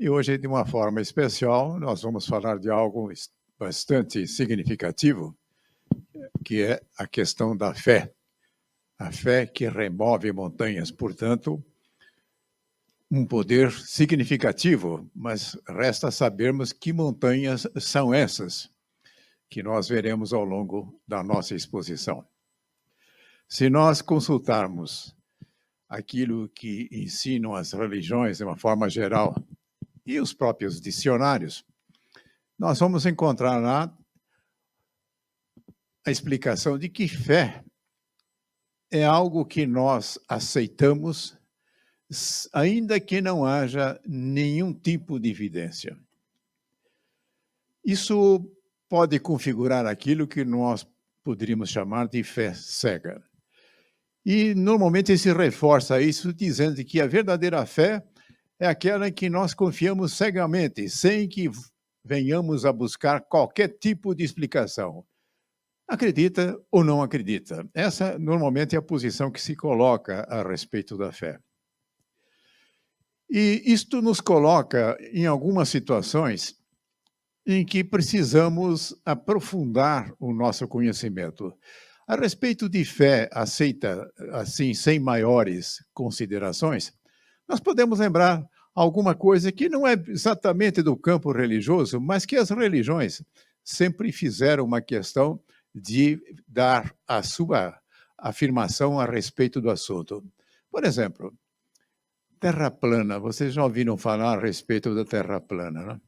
E hoje, de uma forma especial, nós vamos falar de algo bastante significativo, que é a questão da fé. A fé que remove montanhas, portanto, um poder significativo, mas resta sabermos que montanhas são essas, que nós veremos ao longo da nossa exposição. Se nós consultarmos aquilo que ensinam as religiões de uma forma geral e os próprios dicionários, nós vamos encontrar lá a explicação de que fé é algo que nós aceitamos, ainda que não haja nenhum tipo de evidência. Isso pode configurar aquilo que nós poderíamos chamar de fé cega. E, normalmente, se reforça isso dizendo que a verdadeira fé é aquela em que nós confiamos cegamente, sem que venhamos a buscar qualquer tipo de explicação. Acredita ou não acredita? Essa, normalmente, é a posição que se coloca a respeito da fé. E isto nos coloca em algumas situações em que precisamos aprofundar o nosso conhecimento. A respeito de fé aceita, assim, sem maiores considerações, nós podemos lembrar alguma coisa que não é exatamente do campo religioso, mas que as religiões sempre fizeram uma questão de dar a sua afirmação a respeito do assunto. Por exemplo, Terra plana. Vocês já ouviram falar a respeito da Terra plana, né?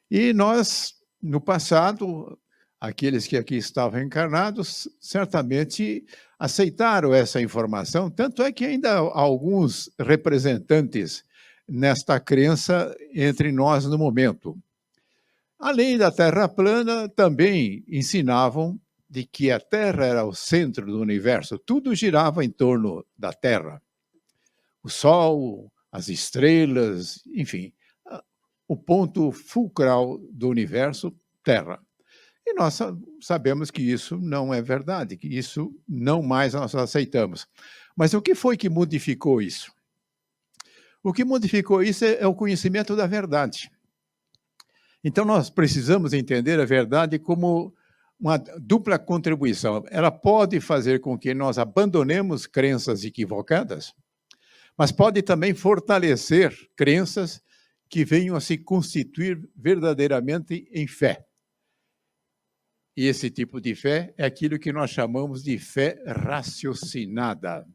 E nós, no passado, aqueles que aqui estavam encarnados, certamente aceitaram essa informação, tanto é que ainda há alguns representantes nesta crença entre nós no momento. Além da Terra plana, também ensinavam de que a Terra era o centro do universo, tudo girava em torno da Terra. O Sol, as estrelas, enfim, o ponto fulcral do universo, Terra. E nós sabemos que isso não é verdade, que isso não mais nós aceitamos. Mas o que foi que modificou isso? O que modificou isso é o conhecimento da verdade. Então, nós precisamos entender a verdade como uma dupla contribuição. Ela pode fazer com que nós abandonemos crenças equivocadas, mas pode também fortalecer crenças que venham a se constituir verdadeiramente em fé. E esse tipo de fé é aquilo que nós chamamos de fé raciocinada.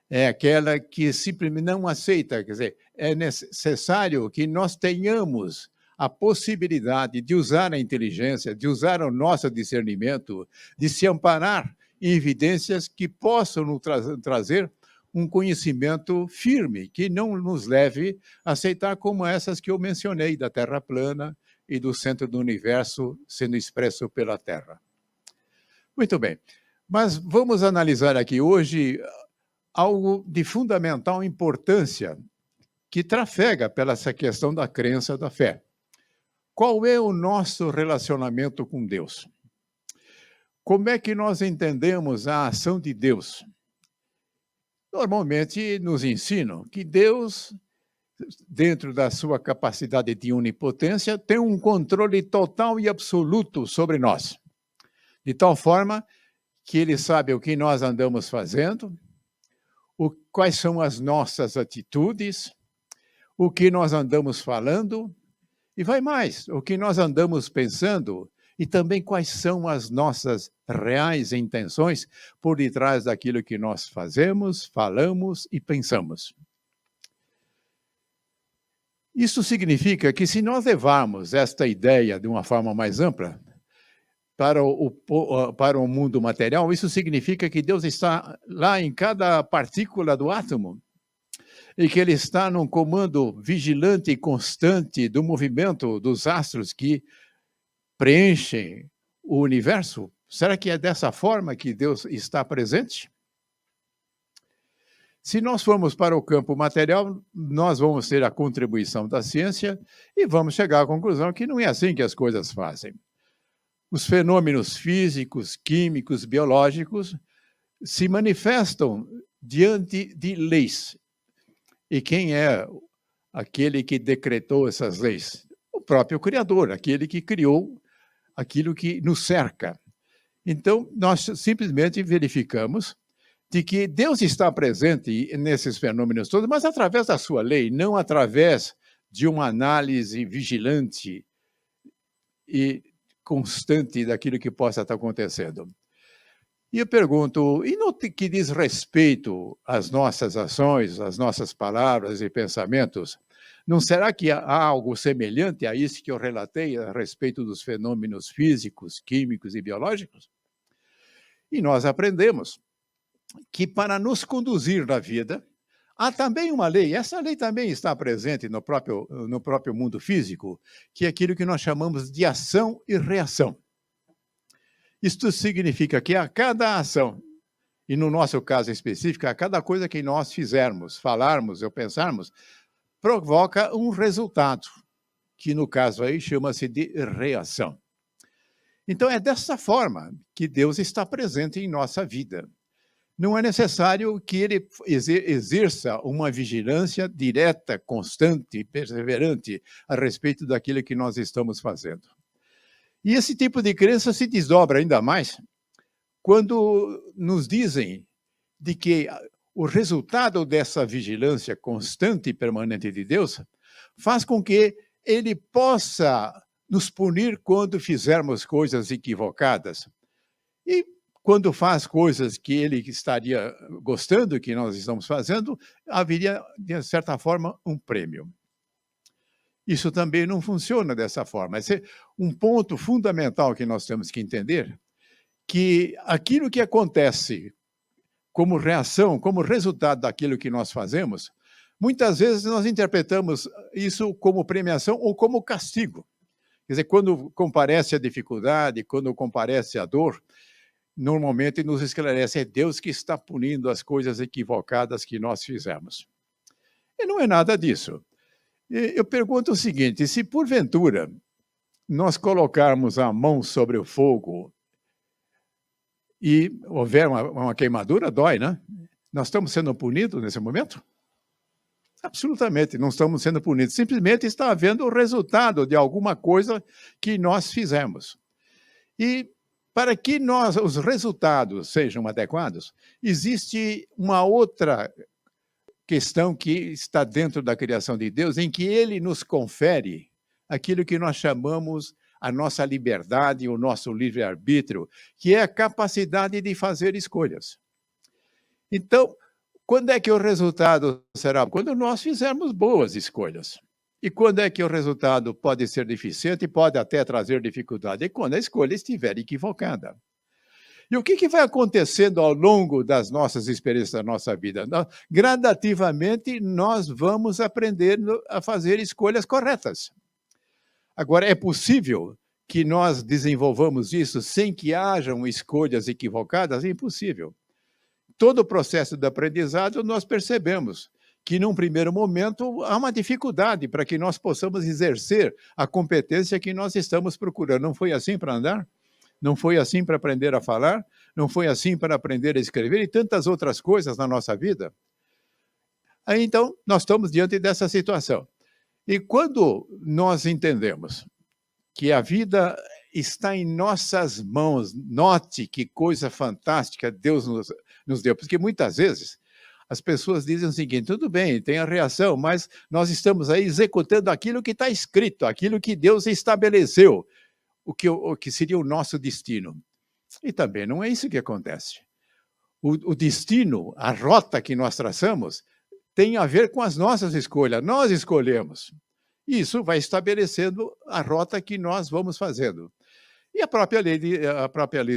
É aquela que simplesmente não aceita, quer dizer, é necessário que nós tenhamos a possibilidade de usar a inteligência, de usar o nosso discernimento, de se amparar em evidências que possam nos trazer um conhecimento firme, que não nos leve a aceitar como essas que eu mencionei, da Terra plana e do centro do universo sendo expresso pela Terra. Muito bem, mas vamos analisar aqui hoje algo de fundamental importância que trafega pela essa questão da crença da fé. Qual é o nosso relacionamento com Deus? Como é que nós entendemos a ação de Deus? Normalmente nos ensinam que Deus, dentro da sua capacidade de onipotência, tem um controle total e absoluto sobre nós. De tal forma que ele sabe o que nós andamos fazendo, quais são as nossas atitudes, o que nós andamos falando, e vai mais, o que nós andamos pensando, e também quais são as nossas reais intenções por detrás daquilo que nós fazemos, falamos e pensamos. Isso significa que, se nós levarmos esta ideia de uma forma mais ampla para o mundo material, isso significa que Deus está lá em cada partícula do átomo e que Ele está num comando vigilante e constante do movimento dos astros que preenchem o universo. Será que é dessa forma que Deus está presente? Se nós formos para o campo material, nós vamos ter a contribuição da ciência e vamos chegar à conclusão que não é assim que as coisas fazem. Os fenômenos físicos, químicos, biológicos se manifestam diante de leis. E quem é aquele que decretou essas leis? O próprio Criador, aquele que criou aquilo que nos cerca. Então, nós simplesmente verificamos de que Deus está presente nesses fenômenos todos, mas através da sua lei, não através de uma análise vigilante e constante daquilo que possa estar acontecendo. E eu pergunto, e no que diz respeito às nossas ações, às nossas palavras e pensamentos, não será que há algo semelhante a isso que eu relatei a respeito dos fenômenos físicos, químicos e biológicos? E nós aprendemos que para nos conduzir na vida, há também uma lei, essa lei também está presente no próprio mundo físico, que é aquilo que nós chamamos de ação e reação. Isto significa que a cada ação, e no nosso caso específico, a cada coisa que nós fizermos, falarmos ou pensarmos, provoca um resultado, que no caso aí chama-se de reação. Então é dessa forma que Deus está presente em nossa vida. Não é necessário que ele exerça uma vigilância direta, constante, perseverante a respeito daquilo que nós estamos fazendo. E esse tipo de crença se desdobra ainda mais quando nos dizem de que o resultado dessa vigilância constante e permanente de Deus faz com que ele possa nos punir quando fizermos coisas equivocadas. E quando faz coisas que ele estaria gostando que nós estamos fazendo, haveria, de certa forma, um prêmio. Isso também não funciona dessa forma. Esse é um ponto fundamental que nós temos que entender, que aquilo que acontece como reação, como resultado daquilo que nós fazemos, muitas vezes nós interpretamos isso como premiação ou como castigo. Quer dizer, quando comparece a dificuldade, quando comparece a dor, normalmente nos esclarece, é Deus que está punindo as coisas equivocadas que nós fizemos. E não é nada disso. Eu pergunto o seguinte, se porventura nós colocarmos a mão sobre o fogo e houver uma queimadura, dói, né? Nós estamos sendo punidos nesse momento? Absolutamente, não estamos sendo punidos. Simplesmente está havendo o resultado de alguma coisa que nós fizemos. E para que os resultados sejam adequados, existe uma outra questão que está dentro da criação de Deus, em que ele nos confere aquilo que nós chamamos a nossa liberdade, o nosso livre-arbítrio, que é a capacidade de fazer escolhas. Então, quando é que o resultado será? Quando nós fizermos boas escolhas. E quando é que o resultado pode ser deficiente e pode até trazer dificuldade? É quando a escolha estiver equivocada. E o que vai acontecendo ao longo das nossas experiências da nossa vida? Gradativamente, nós vamos aprendendo a fazer escolhas corretas. Agora, é possível que nós desenvolvamos isso sem que hajam escolhas equivocadas? É impossível. Todo o processo de aprendizado, nós percebemos que, num primeiro momento, há uma dificuldade para que nós possamos exercer a competência que nós estamos procurando. Não foi assim para andar? Não foi assim para aprender a falar? Não foi assim para aprender a escrever? E tantas outras coisas na nossa vida? Aí, então, nós estamos diante dessa situação. E quando nós entendemos que a vida está em nossas mãos, note que coisa fantástica Deus nos deu, porque muitas vezes as pessoas dizem o seguinte, tudo bem, tem a reação, mas nós estamos aí executando aquilo que está escrito, aquilo que Deus estabeleceu, o que seria o nosso destino. E também não é isso que acontece. O destino, a rota que nós traçamos, tem a ver com as nossas escolhas, nós escolhemos. Isso vai estabelecendo a rota que nós vamos fazendo. E a própria lei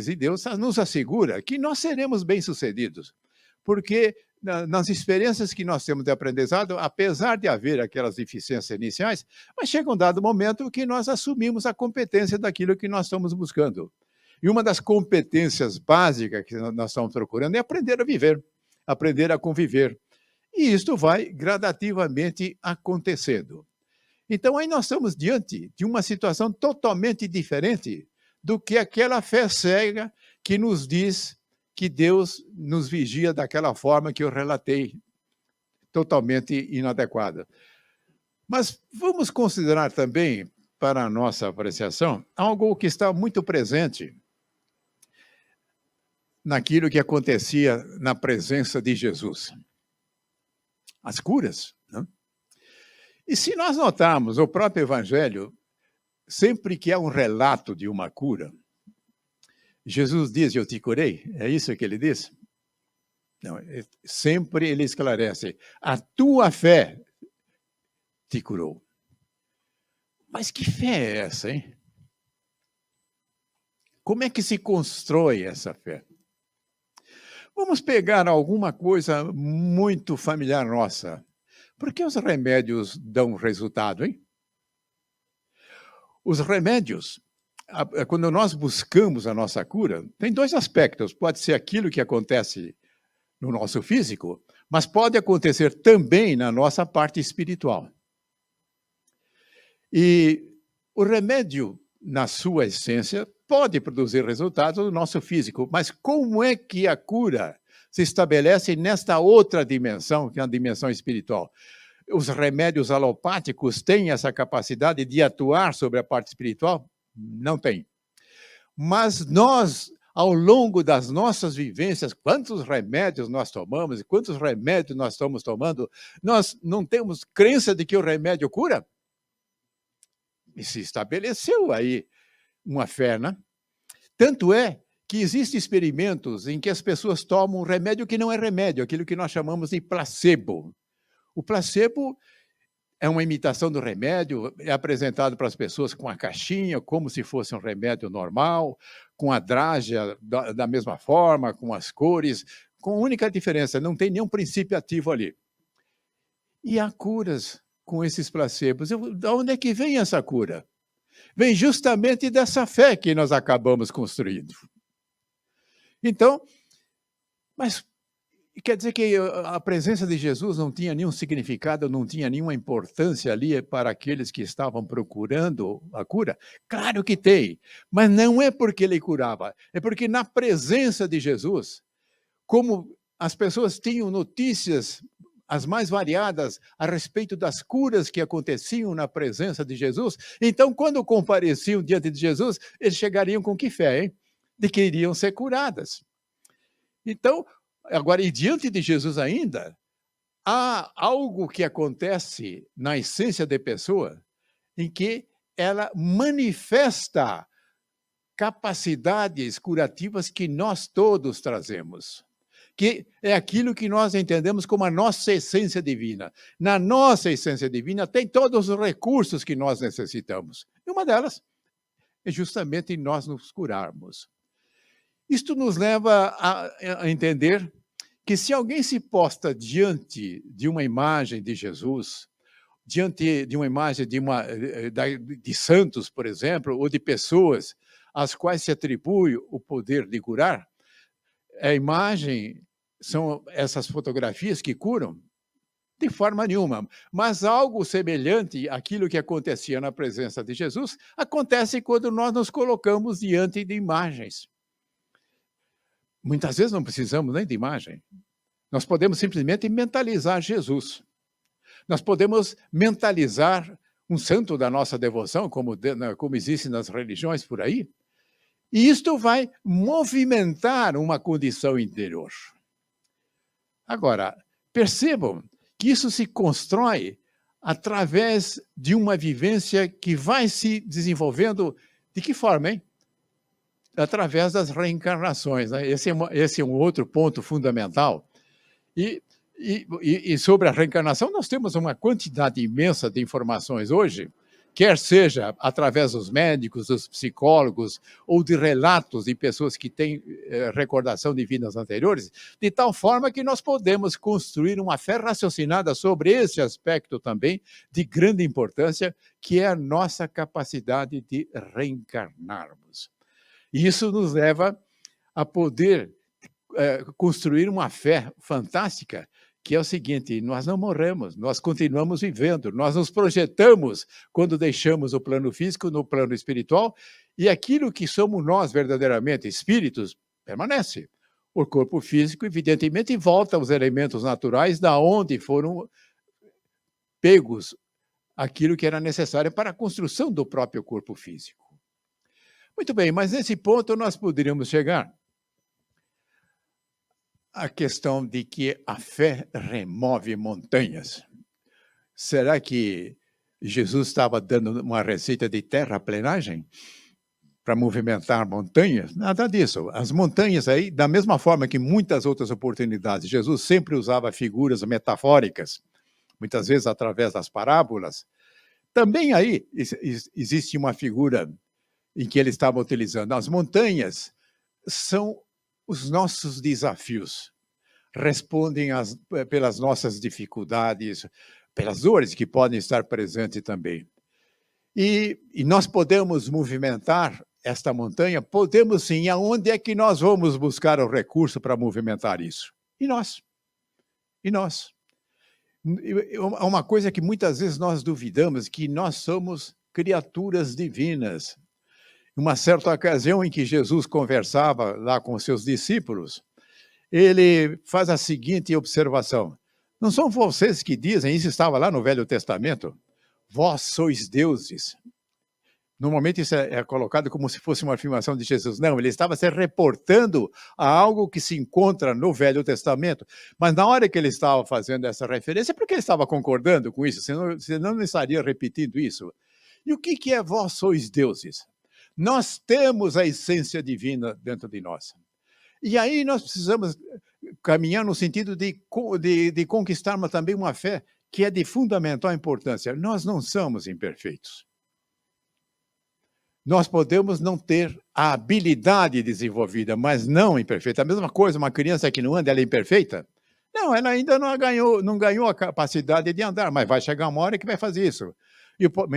de Deus nos assegura que nós seremos bem-sucedidos, porque nas experiências que nós temos de aprendizado, apesar de haver aquelas deficiências iniciais, mas chega um dado momento que nós assumimos a competência daquilo que nós estamos buscando. E uma das competências básicas que nós estamos procurando é aprender a viver, aprender a conviver. E isto vai gradativamente acontecendo. Então, aí nós estamos diante de uma situação totalmente diferente do que aquela fé cega que nos diz que Deus nos vigia daquela forma que eu relatei, totalmente inadequada. Mas vamos considerar também, para a nossa apreciação, algo que está muito presente naquilo que acontecia na presença de Jesus. As curas, né? E se nós notarmos o próprio Evangelho, sempre que há um relato de uma cura, Jesus diz, eu te curei, é isso que ele diz? Não, sempre ele esclarece, a tua fé te curou. Mas que fé é essa, hein? Como é que se constrói essa fé? Vamos pegar alguma coisa muito familiar nossa. Por que os remédios dão resultado, hein? Os remédios, quando nós buscamos a nossa cura, tem dois aspectos. Pode ser aquilo que acontece no nosso físico, mas pode acontecer também na nossa parte espiritual. E o remédio, na sua essência, pode produzir resultados no nosso físico, mas como é que a cura se estabelece nesta outra dimensão, que é a dimensão espiritual? Os remédios alopáticos têm essa capacidade de atuar sobre a parte espiritual? Não tem. Mas nós, ao longo das nossas vivências, quantos remédios nós tomamos e quantos remédios nós estamos tomando, nós não temos crença de que o remédio cura? E se estabeleceu aí uma fé, né? Tanto é que existem experimentos em que as pessoas tomam um remédio que não é remédio, aquilo que nós chamamos de placebo. O placebo é uma imitação do remédio, é apresentado para as pessoas com a caixinha, como se fosse um remédio normal, com a drágia da mesma forma, com as cores, com a única diferença, não tem nenhum princípio ativo ali. E há curas com esses placebos. De onde é que vem essa cura? Vem justamente dessa fé que nós acabamos construindo. Então, mas quer dizer que a presença de Jesus não tinha nenhum significado, não tinha nenhuma importância ali para aqueles que estavam procurando a cura? Claro que tem, mas não é porque ele curava, é porque na presença de Jesus, como as pessoas tinham notícias as mais variadas a respeito das curas que aconteciam na presença de Jesus, então quando compareciam diante de Jesus, eles chegariam com que fé, hein? De que iriam ser curadas. Então, agora, e diante de Jesus ainda, há algo que acontece na essência da pessoa em que ela manifesta capacidades curativas que nós todos trazemos, que é aquilo que nós entendemos como a nossa essência divina. Na nossa essência divina tem todos os recursos que nós necessitamos. E uma delas é justamente nós nos curarmos. Isto nos leva a entender que se alguém se posta diante de uma imagem de Jesus, diante de uma imagem de santos, por exemplo, ou de pessoas às quais se atribui o poder de curar, a imagem são essas fotografias que curam? De forma nenhuma. Mas algo semelhante àquilo que acontecia na presença de Jesus, acontece quando nós nos colocamos diante de imagens. Muitas vezes não precisamos nem de imagem. Nós podemos simplesmente mentalizar Jesus. Nós podemos mentalizar um santo da nossa devoção, como existe nas religiões por aí, e isto vai movimentar uma condição interior. Agora, percebam que isso se constrói através de uma vivência que vai se desenvolvendo de que forma, hein? Através das reencarnações, né? Esse é um outro ponto fundamental. E sobre a reencarnação, nós temos uma quantidade imensa de informações hoje, quer seja através dos médicos, dos psicólogos, ou de relatos de pessoas que têm recordação de vidas anteriores, de tal forma que nós podemos construir uma fé raciocinada sobre esse aspecto também de grande importância, que é a nossa capacidade de reencarnarmos. E isso nos leva a poder construir uma fé fantástica, que é o seguinte: nós não morremos, nós continuamos vivendo, nós nos projetamos quando deixamos o plano físico no plano espiritual, e aquilo que somos nós verdadeiramente, espíritos, permanece. O corpo físico, evidentemente, volta aos elementos naturais da onde foram pegos aquilo que era necessário para a construção do próprio corpo físico. Muito bem, mas nesse ponto nós poderíamos chegar à questão de que a fé remove montanhas. Será que Jesus estava dando uma receita de terraplenagem para movimentar montanhas? Nada disso. As montanhas aí, da mesma forma que muitas outras oportunidades, Jesus sempre usava figuras metafóricas, muitas vezes através das parábolas. Também aí existe uma figura em que ele estava utilizando. As montanhas são os nossos desafios, respondem pelas nossas dificuldades, pelas dores que podem estar presentes também. E nós podemos movimentar esta montanha? Podemos sim. Aonde é que nós vamos buscar o recurso para movimentar isso? E nós. E nós. Uma coisa que muitas vezes nós duvidamos, que nós somos criaturas divinas. Uma certa ocasião em que Jesus conversava lá com seus discípulos, ele faz a seguinte observação: não são vocês que dizem, isso estava lá no Velho Testamento, vós sois deuses. Normalmente isso é colocado como se fosse uma afirmação de Jesus. Não, ele estava se reportando a algo que se encontra no Velho Testamento. Mas na hora que ele estava fazendo essa referência, é porque ele estava concordando com isso, senão não estaria repetindo isso. E o que é vós sois deuses? Nós temos a essência divina dentro de nós. E aí nós precisamos caminhar no sentido de conquistarmos também uma fé que é de fundamental importância. Nós não somos imperfeitos. Nós podemos não ter a habilidade desenvolvida, mas não imperfeita. A mesma coisa, uma criança que não anda, ela é imperfeita? Não, ela ainda não ganhou a capacidade de andar, mas vai chegar uma hora que vai fazer isso.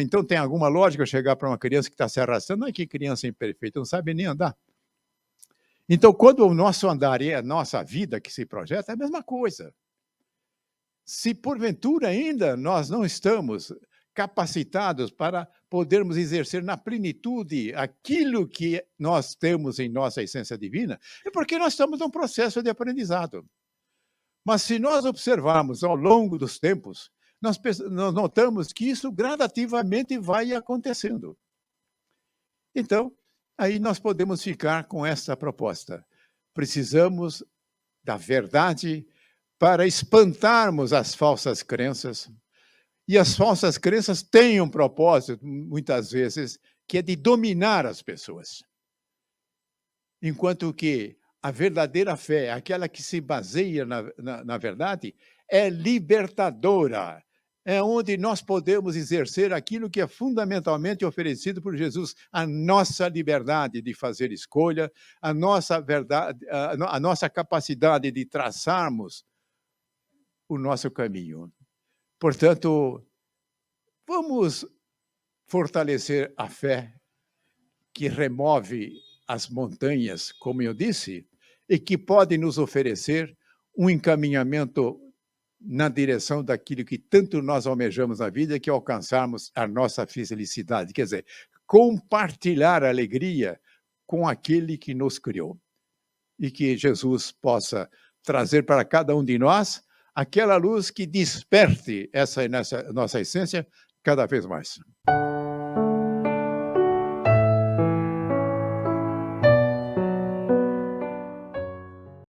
Então tem alguma lógica chegar para uma criança que está se arrastando? Não é que criança imperfeita, não sabe nem andar. Então, quando o nosso andar é a nossa vida que se projeta, é a mesma coisa. Se porventura ainda nós não estamos capacitados para podermos exercer na plenitude aquilo que nós temos em nossa essência divina, é porque nós estamos num processo de aprendizado. Mas se nós observarmos ao longo dos tempos, nós notamos que isso gradativamente vai acontecendo. Então, aí nós podemos ficar com essa proposta. Precisamos da verdade para espantarmos as falsas crenças. E as falsas crenças têm um propósito, muitas vezes, que é de dominar as pessoas. Enquanto que a verdadeira fé, aquela que se baseia na verdade, é libertadora. É onde nós podemos exercer aquilo que é fundamentalmente oferecido por Jesus, a nossa liberdade de fazer escolha, a nossa verdade, a nossa capacidade de traçarmos o nosso caminho. Portanto, vamos fortalecer a fé que remove as montanhas, como eu disse, e que pode nos oferecer um encaminhamento na direção daquilo que tanto nós almejamos na vida, que é alcançarmos a nossa felicidade. Quer dizer, compartilhar a alegria com aquele que nos criou. E que Jesus possa trazer para cada um de nós aquela luz que desperte essa nossa essência cada vez mais.